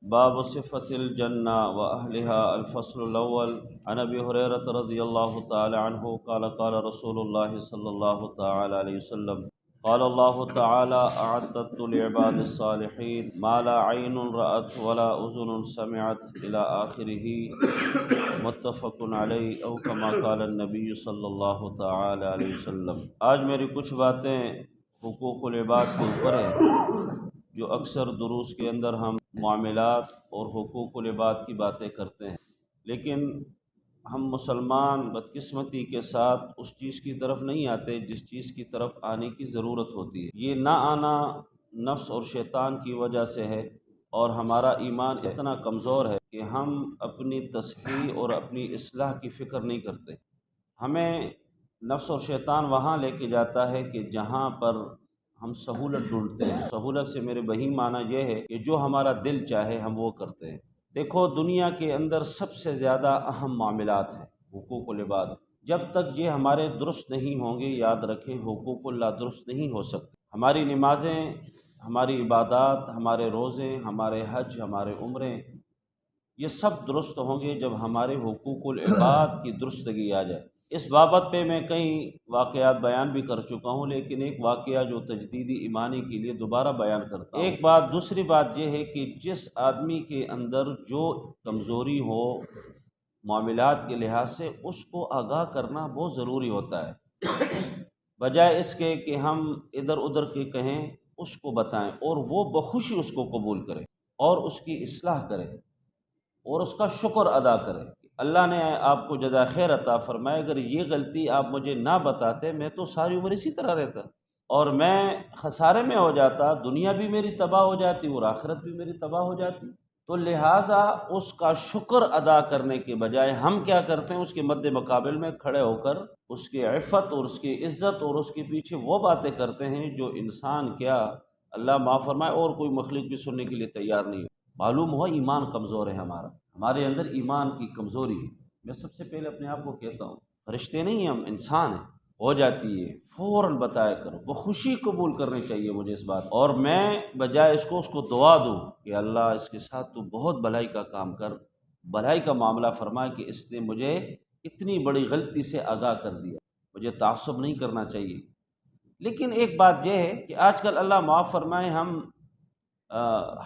باب صفة الجنة وأهلها الفصل الأول عن أبي هريرة رضي الله تعالى عنه قال قال رسول الله صلى الله تعالى عليه وسلم قال الله تعالى أعددت لعباد الصالحين ما لا عين رأت ولا أذن سمعت إلى آخره متفق علیہ او کما قال النبی صلی اللہ تعالی علیہ وسلم۔ آج میری کچھ باتیں حقوق العباد کے اوپر ہیں، جو اکثر دروس کے اندر ہم معاملات اور حقوق العباد کی باتیں کرتے ہیں، لیکن ہم مسلمان بدقسمتی کے ساتھ اس چیز کی طرف نہیں آتے جس چیز کی طرف آنے کی ضرورت ہوتی ہے۔ یہ نہ آنا نفس اور شیطان کی وجہ سے ہے، اور ہمارا ایمان اتنا کمزور ہے کہ ہم اپنی تصحیح اور اپنی اصلاح کی فکر نہیں کرتے۔ ہمیں نفس اور شیطان وہاں لے کے جاتا ہے کہ جہاں پر ہم سہولت ڈھونڈتے ہیں۔ سہولت سے میرے بہیم معنی یہ ہے کہ جو ہمارا دل چاہے ہم وہ کرتے ہیں۔ دیکھو، دنیا کے اندر سب سے زیادہ اہم معاملات ہیں حقوق العباد۔ جب تک یہ ہمارے درست نہیں ہوں گے، یاد رکھیں حقوق اللہ درست نہیں ہو سکتے۔ ہماری نمازیں، ہماری عبادات، ہمارے روزے، ہمارے حج، ہمارے عمریں، یہ سب درست ہوں گے جب ہمارے حقوق العباد کی درستگی آ جائے۔ اس بابت پہ میں کئی واقعات بیان بھی کر چکا ہوں، لیکن ایک واقعہ جو تجدیدی ایمانی کے لیے دوبارہ بیان کرتا ہوں۔ ایک بات، دوسری بات یہ ہے کہ جس آدمی کے اندر جو کمزوری ہو معاملات کے لحاظ سے، اس کو آگاہ کرنا بہت ضروری ہوتا ہے، بجائے اس کے کہ ہم ادھر ادھر کے کہیں، اس کو بتائیں اور وہ بخوشی اس کو قبول کرے اور اس کی اصلاح کرے اور اس کا شکر ادا کرے۔ اللہ نے آپ کو جزائے خیر عطا فرمائے، اگر یہ غلطی آپ مجھے نہ بتاتے میں تو ساری عمر اسی طرح رہتا اور میں خسارے میں ہو جاتا، دنیا بھی میری تباہ ہو جاتی اور آخرت بھی میری تباہ ہو جاتی۔ تو لہٰذا اس کا شکر ادا کرنے کے بجائے ہم کیا کرتے ہیں، اس کے مد مقابل میں کھڑے ہو کر اس کی عفت اور اس کی عزت اور اس کے پیچھے وہ باتیں کرتے ہیں جو انسان کیا، اللہ معاف فرمائے، اور کوئی مخلوق بھی سننے کے لیے تیار نہیں ہو۔ معلوم ہوا ایمان کمزور ہے ہمارے اندر ایمان کی کمزوری ہے۔ میں سب سے پہلے اپنے آپ کو کہتا ہوں، فرشتے نہیں، ہم انسان ہیں، ہو جاتی ہے فوراً بتایا کرو، وہ خوشی قبول کرنی چاہیے مجھے اس بات، اور میں بجائے اس کو دعا دوں کہ اللہ اس کے ساتھ تو بہت بھلائی کا کام کر، بھلائی کا معاملہ فرمائے کہ اس نے مجھے اتنی بڑی غلطی سے آگاہ کر دیا، مجھے تعصب نہیں کرنا چاہیے۔ لیکن ایک بات یہ ہے کہ آج کل اللہ معاف فرمائے، ہم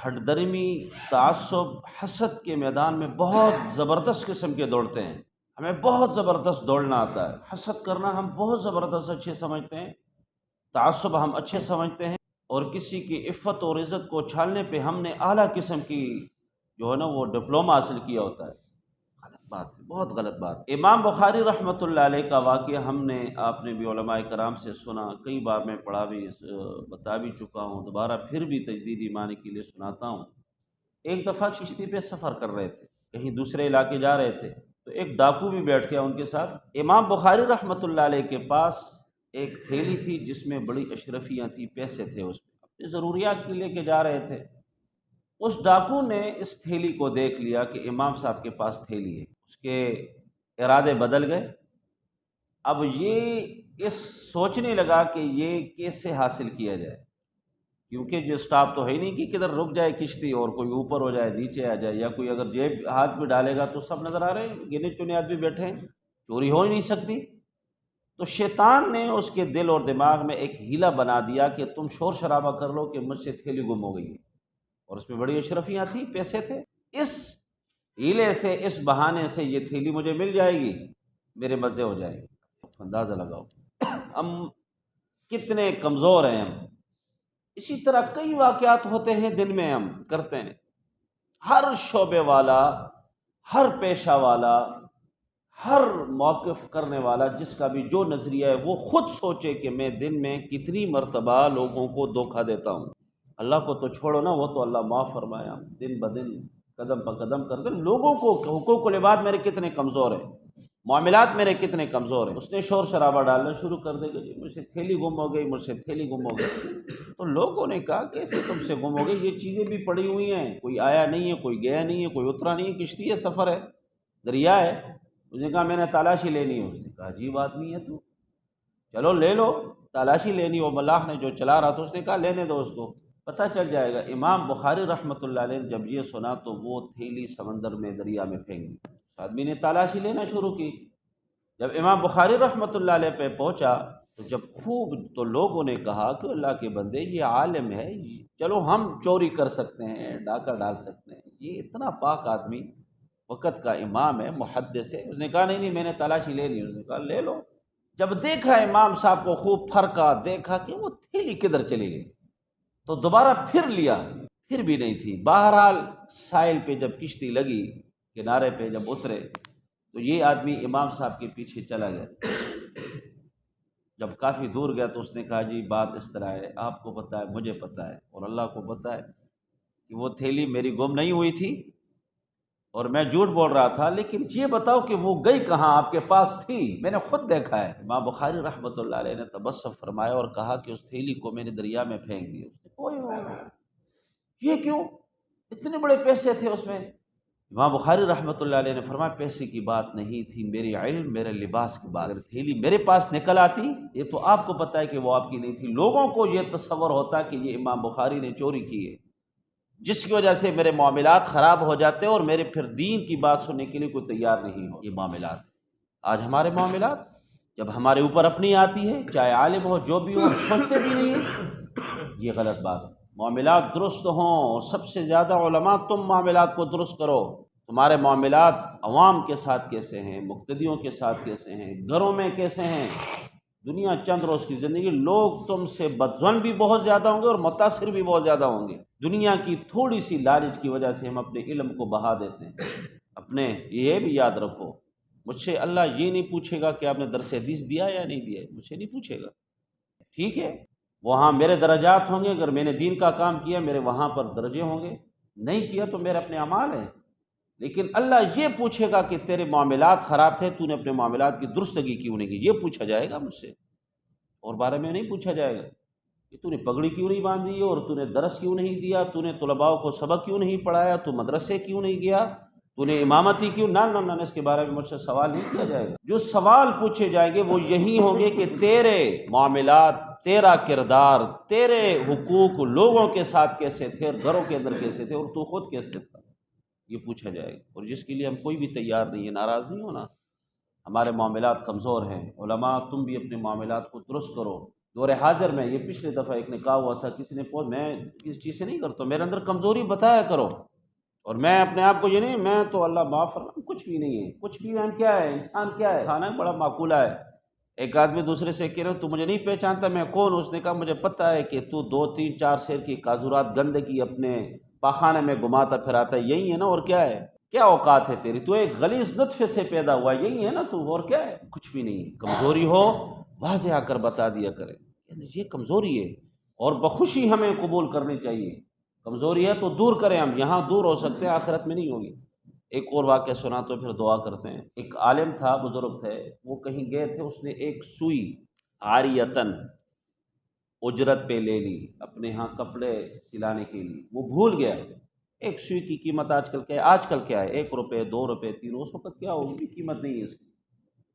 ہٹ درمی، تعصب، حسد کے میدان میں بہت زبردست قسم کے دوڑتے ہیں۔ ہمیں بہت زبردست دوڑنا آتا ہے، حسد کرنا ہم بہت زبردست اچھے سمجھتے ہیں، تعصب ہم اچھے سمجھتے ہیں، اور کسی کی عفت اور عزت کو چھالنے پہ ہم نے اعلیٰ قسم کی جو ہے نا وہ ڈپلومہ حاصل کیا ہوتا ہے۔ غلط بات ہے، بہت غلط بات۔ امام بخاری رحمۃ اللہ علیہ کا واقعہ ہم نے، آپ نے بھی علماء کرام سے سنا، کئی بار میں پڑھا بھی، بتا بھی چکا ہوں، دوبارہ پھر بھی تجدید ایمانی کے لیے سناتا ہوں۔ ایک دفعہ کشتی پہ سفر کر رہے تھے، کہیں دوسرے علاقے جا رہے تھے، تو ایک ڈاکو بھی بیٹھ گیا ان کے ساتھ۔ امام بخاری رحمۃ اللہ علیہ کے پاس ایک تھیلی تھی جس میں بڑی اشرفیاں تھیں، پیسے تھے اس میں، اپنی ضروریات کے لے کے جا رہے تھے۔ اس ڈاکو نے اس تھیلی کو دیکھ لیا کہ امام صاحب کے پاس تھیلی ہے، اس کے ارادے بدل گئے۔ اب یہ اس سوچنے لگا کہ یہ کیسے حاصل کیا جائے، کیونکہ جو سٹاپ تو ہے ہی نہیں کہ کدھر رک جائے کشتی اور کوئی اوپر ہو جائے، نیچے آ جائے، یا کوئی اگر جیب ہاتھ میں ڈالے گا تو سب نظر آ رہے ہیں، گنے چنے آدمی بیٹھے ہیں، چوری ہو ہی نہیں سکتی۔ تو شیطان نے اس کے دل اور دماغ میں ایک ہیلا بنا دیا کہ تم شور شرابہ کر لو کہ مجھ سے تھیلی گم ہو گئی ہے، اور اس میں بڑی اشرفیاں تھیں، پیسے تھے، اس ہیلے سے، اس بہانے سے یہ تھیلی مجھے مل جائے گی، میرے مزے ہو جائے گی۔ اندازہ لگاؤ ہم کتنے کمزور ہیں ہم۔ اسی طرح کئی واقعات ہوتے ہیں دن میں ہم کرتے ہیں، ہر شعبے والا، ہر پیشہ والا، ہر موقف کرنے والا، جس کا بھی جو نظریہ ہے، وہ خود سوچے کہ میں دن میں کتنی مرتبہ لوگوں کو دھوکہ دیتا ہوں۔ اللہ کو تو چھوڑو نا، وہ تو اللہ معاف فرمایا، دن بدن قدم پہ قدم کرتے لوگوں کو حقوق العباد میرے کتنے کمزور ہیں، معاملات میرے کتنے کمزور ہیں۔ اس نے شور شرابہ ڈالنا شروع کر دے گا، جی مجھ سے تھیلی گم ہو گئی، مجھ سے تھیلی گم ہو گئی۔ تو لوگوں نے کہا کیسے تم سے گم ہو گئی، یہ چیزیں بھی پڑی ہوئی ہیں، کوئی آیا نہیں ہے، کوئی گیا نہیں ہے، کوئی اترا نہیں ہے، کشتی ہے، سفر ہے، دریا ہے۔ اس نے کہا میں نے تلاشی لینی ہے۔ اس نے کہا عجیب آدمی ہے تو، چلو لے لو، تلاشی لینی ہو، ملاح نے جو چلا رہا تھا، اس نے کہا لینے دو اس کو۔ پتہ چل جائے گا۔ امام بخاری رحمۃ اللہ علیہ نے جب یہ سنا تو وہ تھیلی سمندر میں دریا میں پھینک دی۔ آدمی نے تلاشی لینا شروع کی۔ جب امام بخاری رحمۃ اللہ علیہ پہ پہنچا تو جب خوب تو لوگوں نے کہا کہ اللہ کے بندے یہ عالم ہے، چلو ہم چوری کر سکتے ہیں، ڈاکہ ڈال سکتے ہیں، یہ اتنا پاک آدمی وقت کا امام ہے، محدث ہے۔ اس نے کہا نہیں میں نے تلاشی لے لی۔ اس نے کہا لے لو۔ جب دیکھا امام صاحب کو خوب پھرکا، دیکھا کہ وہ تھیلی کدھر چلی گئی، تو دوبارہ پھر لیا، پھر بھی نہیں تھی۔ بہرحال ساحل پہ جب کشتی لگی، کنارے پہ جب اترے تو یہ آدمی امام صاحب کے پیچھے چلا گیا۔ جب کافی دور گیا تو اس نے کہا جی بات اس طرح ہے، آپ کو پتہ ہے، مجھے پتہ ہے اور اللہ کو پتہ ہے کہ وہ تھیلی میری گم نہیں ہوئی تھی اور میں جھوٹ بول رہا تھا، لیکن یہ بتاؤ کہ وہ گئی کہاں، آپ کے پاس تھی، میں نے خود دیکھا ہے۔ امام بخاری رحمۃ اللہ علیہ نے تبسم فرمایا اور کہا کہ اس تھیلی کو میں نے دریا میں پھینک دی۔ اس نے کوئی یہ کیوں، اتنے بڑے پیسے تھے اس میں۔ امام بخاری رحمۃ اللہ علیہ نے فرمایا پیسے کی بات نہیں تھی، میری علم، میرے لباس کی بات۔ اگر تھیلی میرے پاس نکل آتی، یہ تو آپ کو پتہ ہے کہ وہ آپ کی نہیں تھی، لوگوں کو یہ تصور ہوتا کہ یہ امام بخاری نے چوری کی ہے، جس کی وجہ سے میرے معاملات خراب ہو جاتے اور میرے پھر دین کی بات سننے کے لیے کوئی تیار نہیں ہو۔ یہ معاملات آج ہمارے معاملات جب ہمارے اوپر اپنی آتی ہے، چاہے عالم ہو جو بھی ہو، سوچتے بھی نہیں ہیں، یہ غلط بات ہے۔ معاملات درست ہوں، اور سب سے زیادہ علماء تم معاملات کو درست کرو۔ تمہارے معاملات عوام کے ساتھ کیسے ہیں، مقتدیوں کے ساتھ کیسے ہیں، گھروں میں کیسے ہیں۔ دنیا چند روز کی زندگی، لوگ تم سے بدظن بھی بہت زیادہ ہوں گے اور متاثر بھی بہت زیادہ ہوں گے۔ دنیا کی تھوڑی سی لالچ کی وجہ سے ہم اپنے علم کو بہا دیتے ہیں۔ اپنے یہ بھی یاد رکھو، مجھ سے اللہ یہ نہیں پوچھے گا کہ آپ نے درس حدیث دیا یا نہیں دیا، مجھ سے نہیں پوچھے گا، ٹھیک ہے؟ وہاں میرے درجات ہوں گے، اگر میں نے دین کا کام کیا میرے وہاں پر درجے ہوں گے، نہیں کیا تو میرے اپنے اعمال ہیں۔ لیکن اللہ یہ پوچھے گا کہ تیرے معاملات خراب تھے، تو نے اپنے معاملات کی درستگی کیوں نہیں کی، یہ پوچھا جائے گا مجھ سے، اور بارے میں نہیں پوچھا جائے گا کہ تو نے پگڑی کیوں نہیں باندھی اور تو نے درس کیوں نہیں دیا، تو نے طلباء کو سبق کیوں نہیں پڑھایا، تو مدرسے کیوں نہیں گیا، تو نے امامتی کیوں نہ اس کے بارے میں مجھ سے سوال نہیں کیا جائے گا۔ جو سوال پوچھے جائیں گے وہ یہی ہوں گے کہ تیرے معاملات، تیرا کردار، تیرے حقوق لوگوں کے ساتھ کیسے تھے، گھروں کے اندر کیسے تھے، اور تو خود کیسے تھا، یہ پوچھا جائے گا۔ اور جس کے لیے ہم کوئی بھی تیار نہیں ہے، ناراض نہیں ہونا، ہمارے معاملات کمزور ہیں۔ علماء تم بھی اپنے معاملات کو درست کرو۔ دور حاضر میں یہ پچھلے دفعہ ایک نے کہا ہوا تھا، کسی نے میں اس چیز سے نہیں کرتا، میرے اندر کمزوری بتایا کرو، اور میں اپنے آپ کو یہ نہیں، میں تو اللہ معاف فرما، کچھ بھی نہیں ہے، کچھ بھی ہم کیا ہے، انسان کیا ہے، کھانا بڑا معقولہ ہے۔ ایک آدمی دوسرے سے کہہ رہا تو مجھے نہیں پہچانتا میں کون ہوں، اس نے کہا مجھے پتہ ہے کہ تو 2 3 4 سیر کی کاذورات گندگی اپنے پاخانے میں گھماتا پھراتا ہے، یہی ہے نا، اور کیا ہے، کیا اوقات ہے تیری، تو ایک غلیظ نطفے سے پیدا ہوا، یہی ہے نا تو، اور کیا ہے، کچھ بھی نہیں ہے۔ کمزوری ہو واضح آ کر بتا دیا کرے، یہ کمزوری ہے اور بخوشی ہمیں قبول کرنی چاہیے۔ کمزوری ہے تو دور کریں، ہم یہاں دور ہو سکتے ہیں، آخرت میں نہیں ہوگی۔ ایک اور واقعہ سنا تو پھر دعا کرتے ہیں۔ ایک عالم تھا، بزرگ تھے، وہ کہیں گئے تھے، اس نے ایک سوئی عاریتن اجرت پہ لے لی اپنے ہاں کپڑے سلانے کے لیے، وہ بھول گیا۔ ایک سوئی کی قیمت آج کل کیا ہے، آج کل کیا ہے، 1 روپے 2 روپے 3، اس وقت کیا ہو، اس کی قیمت نہیں ہے اس کی۔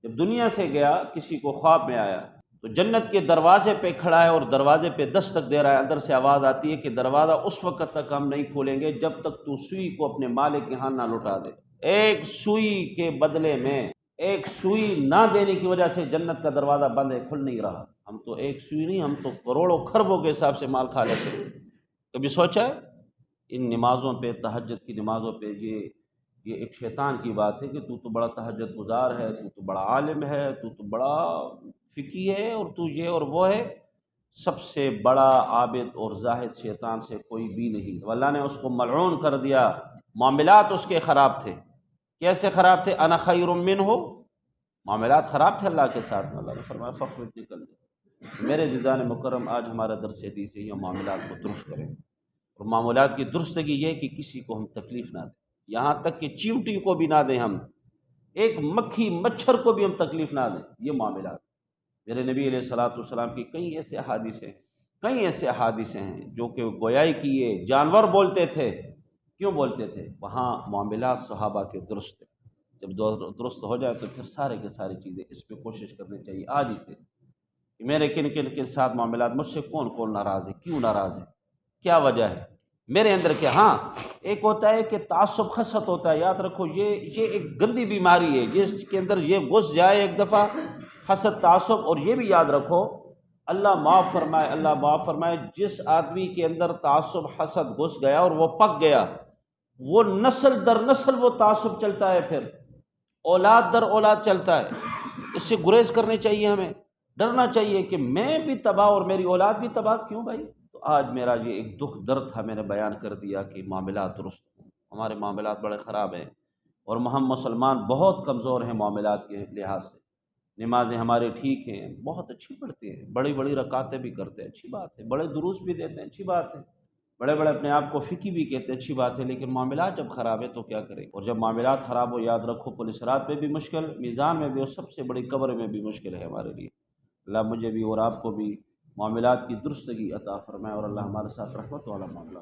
جب دنیا سے گیا، کسی کو خواب میں آیا تو جنت کے دروازے پہ کھڑا ہے اور دروازے پہ دستک دے رہا ہے، اندر سے آواز آتی ہے کہ دروازہ اس وقت تک ہم نہیں کھولیں گے جب تک تو سوئی کو اپنے مالک کے ہاں نہ لوٹا دے۔ ایک سوئی کے بدلے میں، ایک سوئی نہ دینے کی وجہ سے جنت کا دروازہ بند ہے، کھل نہیں رہا۔ ہم تو ایک سوئی نہیں، ہم تو کروڑوں خربوں کے حساب سے مال کھا لیتے ہیں۔ کبھی سوچا ہے ان نمازوں پہ، تہجد کی نمازوں پہ، یہ ایک شیطان کی بات ہے کہ تو بڑا تہجد گزار ہے، تو بڑا عالم ہے، تو بڑا فقی ہے، اور تو یہ اور وہ ہے۔ سب سے بڑا عابد اور زاہد شیطان سے کوئی بھی نہیں، اللہ نے اس کو ملعون کر دیا۔ معاملات اس کے خراب تھے، کیسے خراب تھے، انا خیر منہ، معاملات خراب تھے اللہ کے ساتھ۔ اللہ نے فرمایا فخرج نکل دے۔ میرے عزیزان مکرم، آج ہمارا درس حدیث ہے، یہ معاملات کو درست کریں، اور معاملات کی درستگی یہ کہ کسی کو ہم تکلیف نہ دیں، یہاں تک کہ چیونٹی کو بھی نہ دیں، ہم ایک مکھی مچھر کو بھی ہم تکلیف نہ دیں، یہ معاملات۔ میرے نبی علیہ الصلوۃ والسلام کی کئی ایسے احادیث ہیں جو کہ گویائی کیے، جانور بولتے تھے، کیوں بولتے تھے، وہاں معاملات صحابہ کے درست تھے۔ جب درست ہو جائے تو پھر سارے کے ساری چیزیں اس پہ کوشش کرنی چاہیے آج ہی سے کہ میرے کن کن کے ساتھ معاملات، مجھ سے کون کون ناراض ہے، کیوں ناراض ہے، کیا وجہ ہے میرے اندر کیا؟ ہاں ایک ہوتا ہے کہ تعصب حسد ہوتا ہے، یاد رکھو یہ ایک گندی بیماری ہے جس کے اندر یہ گھس جائے ایک دفعہ، حسد تعصب۔ اور یہ بھی یاد رکھو، اللہ معاف فرمائے، اللہ معاف فرمائے، جس آدمی کے اندر تعصب حسد گھس گیا اور وہ پک گیا، وہ نسل در نسل وہ تعصب چلتا ہے، پھر اولاد در اولاد چلتا ہے۔ اس سے گریز کرنی چاہیے، ہمیں ڈرنا چاہیے کہ میں بھی تباہ اور میری اولاد بھی تباہ کیوں بھائی؟ تو آج میرا یہ ایک دکھ درد تھا، میں نے بیان کر دیا کہ معاملات درست ہوں، ہمارے معاملات بڑے خراب ہیں، اور ہم مسلمان بہت کمزور ہیں معاملات کے لحاظ سے۔ نمازیں ہمارے ٹھیک ہیں، بہت اچھی پڑھتے ہیں، بڑی بڑی رکعتیں بھی کرتے ہیں، اچھی بات ہے، بڑے دروس بھی دیتے ہیں، اچھی بات ہے، بڑے بڑے اپنے آپ کو فقی بھی کہتے ہیں، اچھی بات ہے، لیکن معاملات جب خراب ہے تو کیا کریں؟ اور جب معاملات خراب ہو، یاد رکھو پولیس رات میں بھی مشکل، میزان میں بھی، اور سب سے بڑی قبر میں بھی مشکل ہے ہمارے لیے۔ اللہ مجھے بھی اور آپ کو بھی معاملات کی درستگی عطا فرمائے، اور اللہ ہمارے ساتھ رحمت والا معاملہ